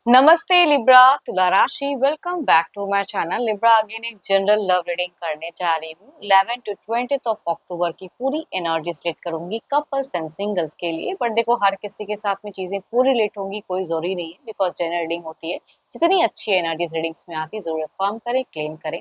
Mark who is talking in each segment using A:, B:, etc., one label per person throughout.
A: नमस्ते लिब्रा तुला राशि welcome back to my channel Libra. Again एक जनरल लव रीडिंग करने जा रही हूँ। 11 to 20 ऑफ अक्टूबर की पूरी एनर्जी सेलेक्ट करूंगी कपल्स एंड सिंगल्स के लिए। बट देखो, हर किसी के साथ में चीजें पूरी रिलेट होंगी कोई जरूरी नहीं है, बिकॉज जनरल रीडिंग होती है। जितनी अच्छी एनर्जीज रीडिंग्स में आती है जरूर फॉर्म करें, क्लेम करें।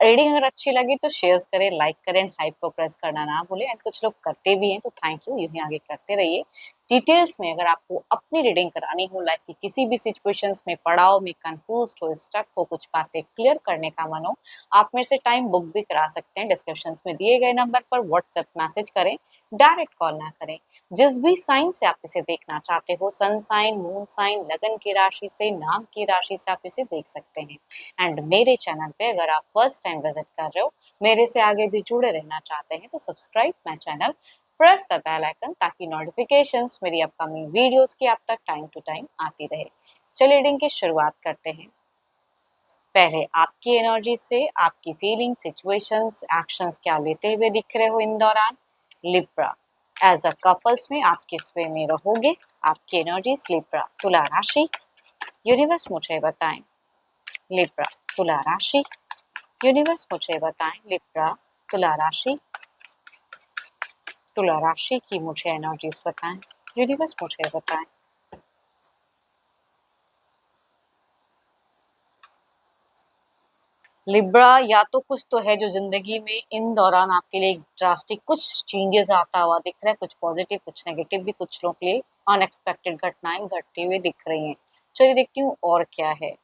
A: रीडिंग अगर अच्छी लगी तो शेयर करें, लाइक करें, हाइप को प्रेस करना ना भूलें। एंड कुछ लोग करते भी हैं तो थैंक यू, यूं ही आगे करते रहिए। डिटेल्स में अगर आपको अपनी रीडिंग करानी हो, लाइफ की किसी भी सिचुएशंस में, पड़ाव में कंफ्यूज हो, स्टक हो, कुछ बातें क्लियर करने का मन हो, आप मेरे से टाइम बुक भी करा सकते हैं। डिस्क्रिप्शन में दिए गए नंबर पर व्हाट्सएप मैसेज करें, डायरेक्ट कॉल ना करें। जिस भी साइन से आप इसे देखना चाहते हो, सन साइन, मून साइन, लगन की राशि से, नाम की राशि से आप इसे देख सकते हैं। एंड मेरे चैनल पे अगर आप फर्स्ट टाइम विजिट कर रहे हो, मेरे से आगे भी जुड़े रहना चाहते हैं, तो subscribe my channel, press the bell icon, ताकि नोटिफिकेशंस मेरी अपकमिंग वीडियोस की आप तक टाइम टू टाइम आती रहे। चलिए रीडिंग की शुरुआत करते हैं। पहले आपकी एनर्जी से आपकी फीलिंग, सिचुएशंस, एक्शंस क्या लेते हुए दिख रहे हो इन दौरान। लिब्रा, एज अ कपल्स में आप किस वे में रहोगे। आपकी एनर्जीज लिब्रा तुला राशि, यूनिवर्स मुझे बताएं। लिब्रा तुला राशि, यूनिवर्स मुझे बताएं। लिब्रा तुला राशि, तुला राशि की मुझे एनर्जीज बताएं। यूनिवर्स मुझे बताएं। लिब्रा, या तो कुछ तो है जो जिंदगी में इन दौरान आपके लिए ड्रास्टिक कुछ चेंजेस आता हुआ दिख रहा है, कुछ पॉजिटिव कुछ नेगेटिव भी, कुछ लोगों के लिए अनएक्सपेक्टेड घटनाएं घटती हुई दिख रही हैं। चलिए देखती हूँ और क्या है।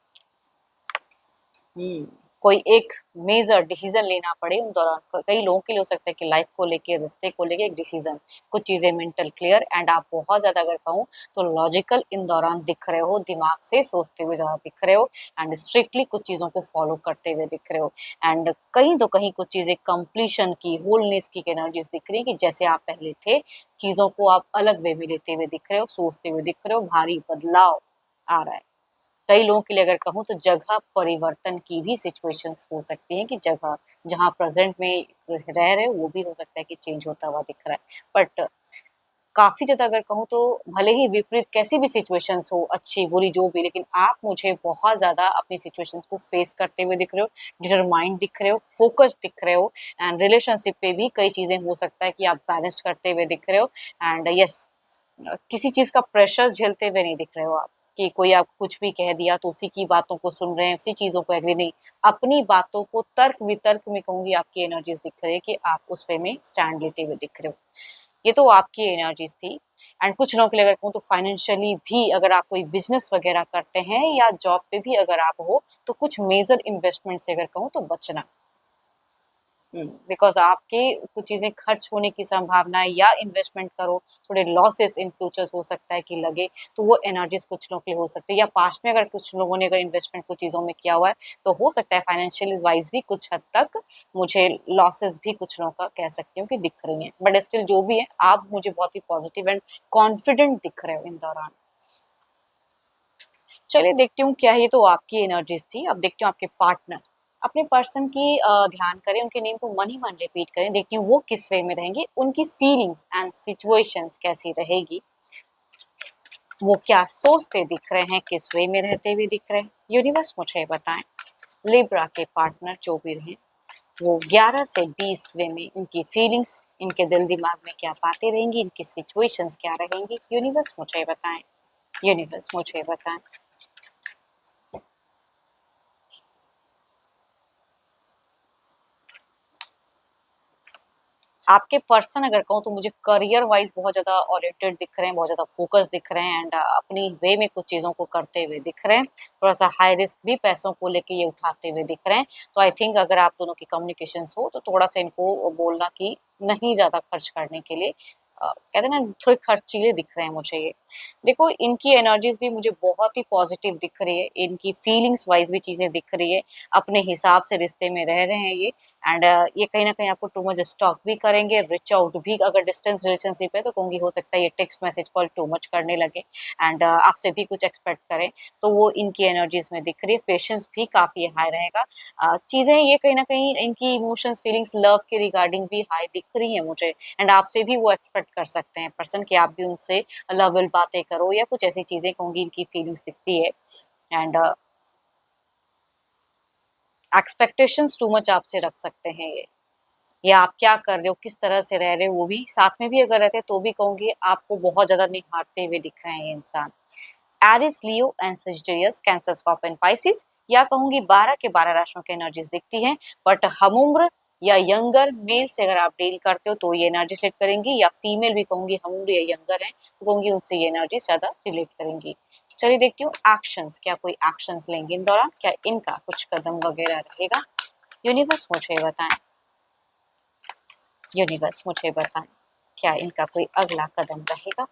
A: कोई एक मेजर डिसीजन लेना पड़े उन दौरान। कई लोगों के लिए हो सकता है कि लाइफ को लेके, रिश्ते को लेके एक डिसीजन, कुछ चीजें मेंटल क्लियर, एंड आप बहुत ज्यादा अगर कहूँ तो लॉजिकल इन दौरान दिख रहे हो, दिमाग से सोचते हुए ज्यादा दिख रहे हो, एंड स्ट्रिक्टली कुछ चीजों को फॉलो करते हुए दिख रहे हो। एंड कहीं तो कहीं कुछ चीजें कंप्लीशन की, होलनेस की एनर्जीज दिख रही है, कि जैसे आप पहले थे, चीजों को आप अलग वे में लेते हुए दिख रहे हो, सोचते हुए दिख रहे हो, भारी बदलाव आ रहा है। कई लोगों के लिए अगर कहूँ तो जगह परिवर्तन की भी सिचुएशंस हो सकती हैं, कि जगह जहाँ प्रेजेंट में रह रहे हो वो भी हो सकता है कि चेंज होता हुआ दिख रहा है। बट काफी ज्यादा अगर कहूँ तो भले ही विपरीत कैसी भी सिचुएशंस हो, अच्छी बुरी जो भी, लेकिन आप मुझे बहुत ज्यादा अपनी सिचुएशंस को फेस करते हुए दिख रहे हो, डिटरमाइंड दिख रहे हो, फोकस दिख रहे हो। एंड रिलेशनशिप पे भी कई चीजें हो सकता है कि आप बैलेंस करते हुए दिख रहे हो। एंड यस, किसी चीज का प्रेशर झेलते हुए नहीं दिख रहे हो आप, कि कोई आप कुछ भी कह दिया तो उसी की बातों को सुन रहे हैं, उसी चीजों को एग्री नहीं। अपनी बातों को तर्क वितर्क में कहूंगी आपकी एनर्जीज दिख रही है, कि आप उस वे में स्टैंड लेते हुए दिख रहे हो। ये तो आपकी एनर्जीज थी। एंड कुछ लोगों के लिए अगर कहूँ तो फाइनेंशियली भी, अगर आप कोई बिजनेस वगैरह करते हैं या जॉब पे भी अगर आप हो, तो कुछ मेजर इन्वेस्टमेंट से अगर कहूँ तो बचना। बिकॉज आपके कुछ चीजें खर्च होने की संभावना है, या इन्वेस्टमेंट करो, थोड़े लॉसेस इन फ्यूचर्स हो सकता है कि लगे, तो वो एनर्जीज कुछ लोगों के लिए हो सकती है। या पास्ट में अगर कुछ लोगों ने अगर इन्वेस्टमेंट कुछ चीजों में किया हुआ है, तो हो सकता है फाइनेंशियल वाइज भी कुछ हद तक मुझे लॉसेस भी कुछ लोगों का कह सकती हूँ कि दिख रही है। बट स्टिल जो भी है, आप मुझे बहुत ही पॉजिटिव एंड कॉन्फिडेंट दिख रहे हो इन दौरान। चलिए देखती हूँ क्या है। ये तो आपकी एनर्जीज थी। अब देखती हूँ आपके पार्टनर। अपने पर्सन की ध्यान करें, उनके नेम को मन ही मन रिपीट करें। देखती हूँ वो किस वे में रहेंगे, उनकी फीलिंग्स एंड सिचुएशंस कैसी रहेगी, वो क्या सोचते दिख रहे हैं, किस वे में रहते हुए दिख रहे हैं। यूनिवर्स मुझे बताएं। लिब्रा के पार्टनर जो भी रहे, वो 11 से 20 वे में इनकी फीलिंग्स, इनके दिल दिमाग में क्या बातें रहेंगी, इनकी सिचुएशंस क्या रहेंगी। यूनिवर्स मुझे बताएं। यूनिवर्स मुझे बताएं। आपके पर्सन अगर कहूँ तो मुझे करियर वाइज बहुत ज़्यादा ओरिएंटेड दिख रहे हैं, बहुत ज़्यादा फोकस दिख रहे हैं, एंड अपनी वे में कुछ चीज़ों को करते हुए दिख रहे हैं। थोड़ा-सा हाई रिस्क भी पैसों को लेके ये उठाते हुए दिख रहे हैं। तो आई थिंक अगर आप दोनों की कम्युनिकेशंस हो तो थोड़ा-सा इनको बोलना कि नहीं ज़्यादा खर्च करने के लिए। कहते हैं ना, थोड़े खर्चीले दिख रहे हैं मुझे ये। देखो, इनकी एनर्जीज़ भी मुझे बहुत ही पॉजिटिव दिख रही है, इनकी फीलिंग्स वाइज भी चीज़ें दिख रही है। अपने हिसाब से रिश्ते में रह रहे हैं ये। एंड ये कहीं न कहीं आपको टू मच स्टॉक भी करेंगे, रीच आउट भी। अगर डिस्टेंस रिलेशनशिप है तो कहूँगी हो सकता है ये text message call too much करने लगे, एंड आपसे भी कुछ एक्सपेक्ट करें, तो वो इनकी एनर्जीज में दिख रही है। पेशेंस भी काफ़ी हाई रहेगा। चीज़ें ये कहीं न कहीं इनकी इमोशंस, फीलिंग्स, लव के रिगार्डिंग भी हाई दिख रही हैं मुझे, एंड आपसे भी वो एक्सपेक्ट एक्सपेक्ट कर सकते हैं पर्सन कि आप भी उनसे लवेबल बातें करो या कुछ ऐसी चीजें कहूंगी इनकी फीलिंग्स दिखती है। एंड एक्सपेक्टेशंस टू मच आपसे रख सकते हैं ये, या आप क्या कर रहे हो किस तरह से रह रहे हो, वो भी साथ में भी अगर रहते हैं तो भी कहूंगी आपको बहुत ज्यादा निहारते हुए दिख रहे हैं ये इंसान। Aries, Leo and Sagittarius, Cancer, Scorpio and Pisces, या कहूंगी 12 के 12 राशियों की एनर्जीज दिखती हैं। बट हम उम्र या यंगर मेल से अगर आप डील करते हो तो ये एनर्जी रिलेट करेंगी, या फीमेल भी कहूंगी हम उम्र या यंगर है तो कहूंगी उनसे ये एनर्जी ज्यादा रिलेट करेंगी। चलिए देखती हूँ एक्शंस, क्या कोई एक्शंस लेंगे इन दौरान, क्या इनका कुछ कदम वगैरह रहेगा। यूनिवर्स मुझे बताएं, यूनिवर्स मुझे बताएं क्या इनका कोई अगला कदम रहेगा।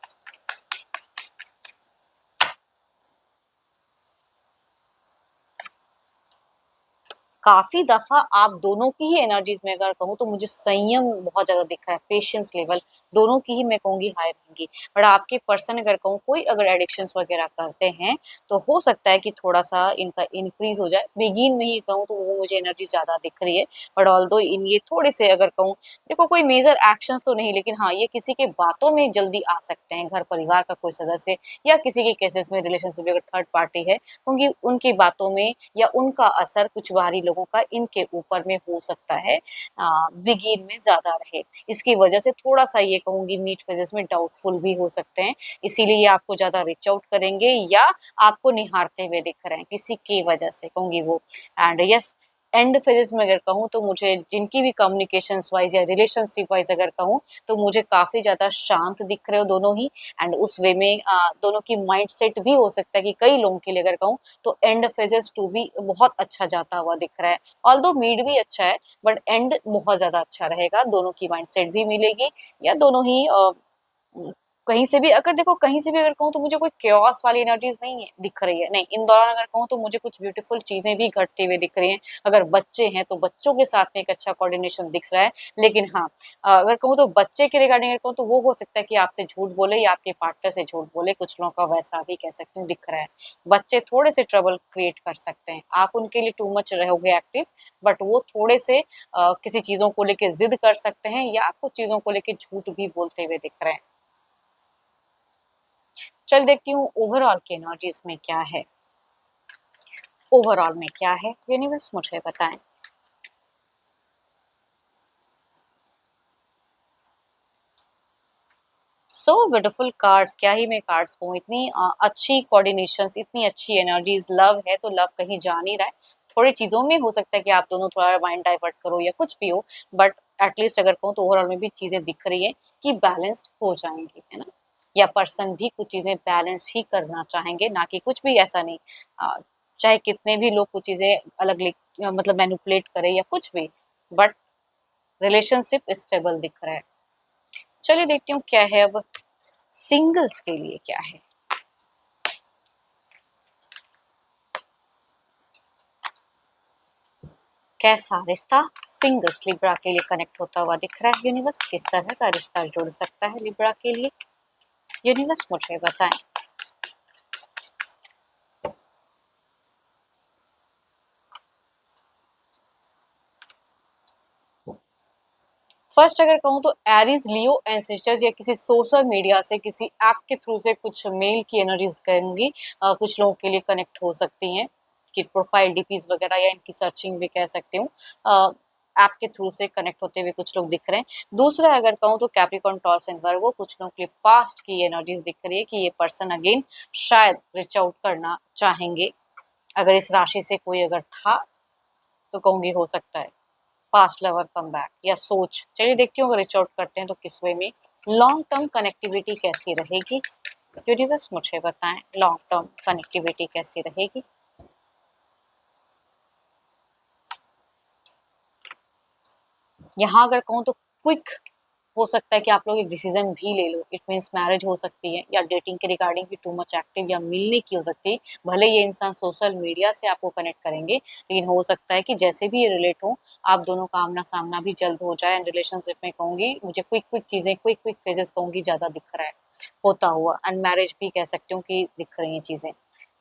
A: काफी दफा आप दोनों की ही एनर्जीज में अगर कहूँ तो मुझे संयम बहुत ज्यादा दिख रहा है, पेशेंस लेवल दोनों की ही मैं कहूंगी हाई रहेंगी। बट आपके पर्सन अगर कहूँ कोई अगर एडिक्शंस वगैरह करते हैं तो हो सकता है कि थोड़ा सा इनका इंक्रीज हो जाए। बिगिन में ही कहूँ तो वो मुझे एनर्जी ज्यादा दिख रही है। बट ऑल्दो इन ये थोड़े से अगर कहूँ, देखो कोई मेजर एक्शंस तो नहीं, लेकिन हाँ ये किसी के बातों में जल्दी आ सकते हैं, घर परिवार का कोई सदस्य या किसी के केसेस में रिलेशनशिप अगर थर्ड पार्टी है, क्योंकि उनकी बातों में या उनका असर कुछ बाहरी लोगों का इनके ऊपर में हो सकता है बिगिन में ज्यादा रहे। इसकी वजह से थोड़ा सा ये कहूंगी मीट फेजेस में डाउटफुल भी हो सकते हैं, इसीलिए ये आपको ज्यादा रीच आउट करेंगे या आपको निहारते हुए दिख रहे हैं किसी की वजह से कहूंगी वो। एंड यस, एंड फेजेस में अगर कहूँ तो मुझे जिनकी भी कम्युनिकेशन वाइज या रिलेशनशिप वाइज अगर कहूँ तो मुझे काफी ज्यादा शांत दिख रहे हो दोनों ही। एंड उस वे में दोनों की माइंड सेट भी हो सकता है कि कई लोगों के लिए अगर कहूँ तो एंड फेजेस टू भी बहुत अच्छा जाता हुआ दिख रहा है। ऑल्दो मीड भी अच्छा है बट एंड बहुत ज्यादा अच्छा रहेगा, दोनों की माइंड सेट भी मिलेगी, या दोनों ही कहीं से भी अगर देखो कहीं से भी अगर कहूँ तो मुझे कोई क्योस वाली एनर्जीज नहीं है दिख रही है, नहीं इन दौरान अगर कहूँ तो मुझे कुछ ब्यूटीफुल चीजें भी घटते हुए दिख रही हैं। अगर बच्चे हैं तो बच्चों के साथ में एक अच्छा कोऑर्डिनेशन दिख रहा है। लेकिन हाँ अगर कहूँ तो बच्चे के रिगार्डिंग अगर कहूँ तो वो हो सकता है कि आपसे झूठ बोले या आपके पार्टनर से झूठ बोले, कुछ लोगों का वैसा भी कह सकती हूँ दिख रहा है। बच्चे थोड़े से ट्रबल क्रिएट कर सकते हैं, आप उनके लिए टू मच रहोगे एक्टिव, बट वो थोड़े से किसी चीजों को लेके जिद कर सकते हैं या कुछ चीजों को लेके झूठ भी बोलते हुए दिख रहे हैं। चल देखती हूँ ओवरऑल की एनर्जीज में क्या है, ओवरऑल में क्या है यूनिवर्स मुझे बताएं। सो ब्यूटीफुल कार्ड्स, क्या ही मैं कार्ड्स कहूँ, इतनी अच्छी कोऑर्डिनेशन, इतनी अच्छी एनर्जीज, लव है तो लव कहीं जा नहीं रहा है। थोड़ी चीजों में हो सकता है कि आप दोनों थोड़ा माइंड डाइवर्ट करो या कुछ भी हो, बट एटलीस्ट अगर कहूँ तो ओवरऑल में भी चीजें दिख रही है कि बैलेंस्ड हो जाएंगी, है ना। या पर्सन भी कुछ चीजें बैलेंस्ड ही करना चाहेंगे, ना कि कुछ भी ऐसा नहीं चाहे कितने भी लोग कुछ चीजें अलग मतलब मैनिपुलेट करे या कुछ भी, बट रिलेशनशिप स्टेबल दिख रहा है। चलिए देखती हूँ क्या है अब सिंगल्स के लिए क्या है। कैसा रिश्ता सिंगल्स लिब्रा के लिए कनेक्ट होता हुआ दिख रहा है यूनिवर्स, किस तरह का रिश्ता जुड़ सकता है लिब्रा के लिए, यूनिवर्स मुझे बताएं। फर्स्ट अगर कहूँ तो एरीज, लियो एंड सिस्टर्स, या किसी सोशल मीडिया से किसी ऐप के थ्रू से कुछ मेल की एनर्जीज करेंगी, कुछ लोगों के लिए कनेक्ट हो सकती हैं कि प्रोफाइल डीपीज वगैरह या इनकी सर्चिंग भी कह सकती हूँ, ऐप के थ्रू से कनेक्ट होते हुए कुछ लोग दिख रहे हैं। दूसरा अगर कहूँ तो कैप्रिकॉर्न, टॉरस एंड वर्गो, कुछ लोगों के लिए पास्ट की एनर्जीज दिख रही है कि ये पर्सन अगेन शायद रिच आउट करना चाहेंगे। अगर इस राशि से कोई अगर था तो कहूंगी हो सकता है पास्ट लवर कम बैक या सोच। चलिए देखती हूँ अगर रिच आउट करते हैं तो किस वे में, लॉन्ग टर्म कनेक्टिविटी कैसी रहेगी यूनिवर्स मुझे बताएं, लॉन्ग टर्म कनेक्टिविटी कैसी रहेगी। यहाँ अगर कहूँ तो क्विक हो सकता है कि आप लोग एक डिसीजन भी ले लो, इट मीन्स मैरिज हो सकती है, या डेटिंग के रिगार्डिंग भी टू मच एक्टिव या मिलने की हो सकती है। भले ये इंसान सोशल मीडिया से आपको कनेक्ट करेंगे, लेकिन हो सकता है कि जैसे भी ये रिलेट हो आप दोनों का आमना सामना भी जल्द हो जाए। एंड रिलेशनशिप में कहूंगी मुझे क्विक क्विक चीजें, क्विक क्विक फेजेस कहूंगी ज्यादा दिख रहा है होता हुआ, एंड मैरिज भी कह सकती हूँ कि दिख रही है चीजें।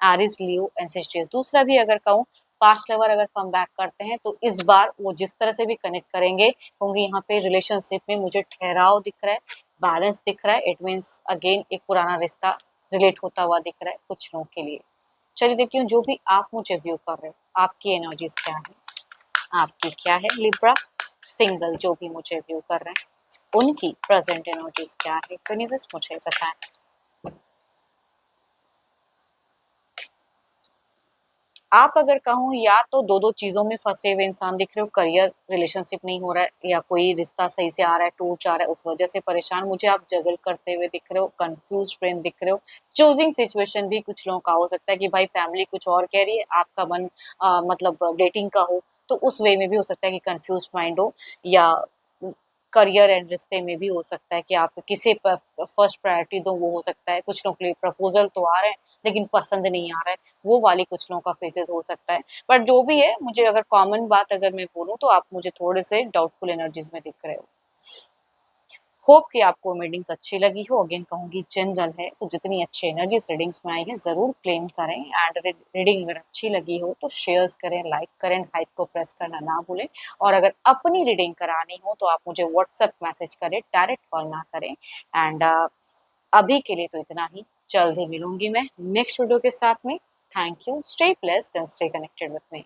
A: Aries, Leo and Sagittarius. दूसरा भी अगर कहूँ पास्ट लवर अगर कम बैक करते हैं तो इस बार वो जिस तरह से भी कनेक्ट करेंगे, क्योंकि यहाँ पे रिलेशनशिप में मुझे ठहराव दिख रहा है, बैलेंस दिख रहा है, इट मीन्स अगेन एक पुराना रिश्ता रिलेट होता हुआ दिख रहा है कुछ लोगों के लिए। चलिए देखती हूँ जो भी आप मुझे व्यू कर रहे हो, आपकी एनर्जीज क्या है, आपकी क्या है लिब्रा सिंगल जो भी मुझे व्यू कर रहे हैं उनकी प्रेजेंट एनर्जीज क्या है, यूनिवर्स मुझे बताएं। आप अगर कहूँ या तो दो दो चीजों में फंसे हुए इंसान दिख रहे हो, करियर रिलेशनशिप नहीं हो रहा है या कोई रिश्ता सही से आ रहा है टूट जा रहा है उस वजह से परेशान मुझे आप जगल करते हुए दिख रहे हो, कंफ्यूज फ्रेंड दिख रहे हो। चूजिंग सिचुएशन भी कुछ लोगों का हो सकता है कि भाई फैमिली कुछ और कह रही है, आपका मन मतलब डेटिंग का हो, तो उस वे में भी हो सकता है कि कंफ्यूज माइंड हो, या करियर एंड रिश्ते में भी हो सकता है कि आप किसे फर्स्ट प्रायोरिटी दो, वो हो सकता है। कुछ लोगों के लिए प्रपोजल तो आ रहे हैं लेकिन पसंद नहीं आ रहा है, वो वाली कुछ लोगों का फेजेस हो सकता है। बट जो भी है, मुझे अगर कॉमन बात अगर मैं बोलूँ तो आप मुझे थोड़े से डाउटफुल एनर्जीज में दिख रहे हो। होप कि आपको रीडिंग्स अच्छी लगी हो, अगेन कहूंगी जनरल है तो जितनी अच्छी एनर्जीज रीडिंग्स में आई है जरूर क्लेम करें, एंड रीडिंग अगर अच्छी लगी हो तो शेयर्स करें, लाइक करें, हाइप को प्रेस करना ना भूलें। और अगर अपनी रीडिंग करानी हो तो आप मुझे व्हाट्सएप मैसेज करें, डायरेक्ट कॉल ना करें। एंड अभी के लिए तो इतना ही, जल्द ही मिलूंगी मैं नेक्स्ट वीडियो के साथ में। Thank you, stay blessed and stay connected with me.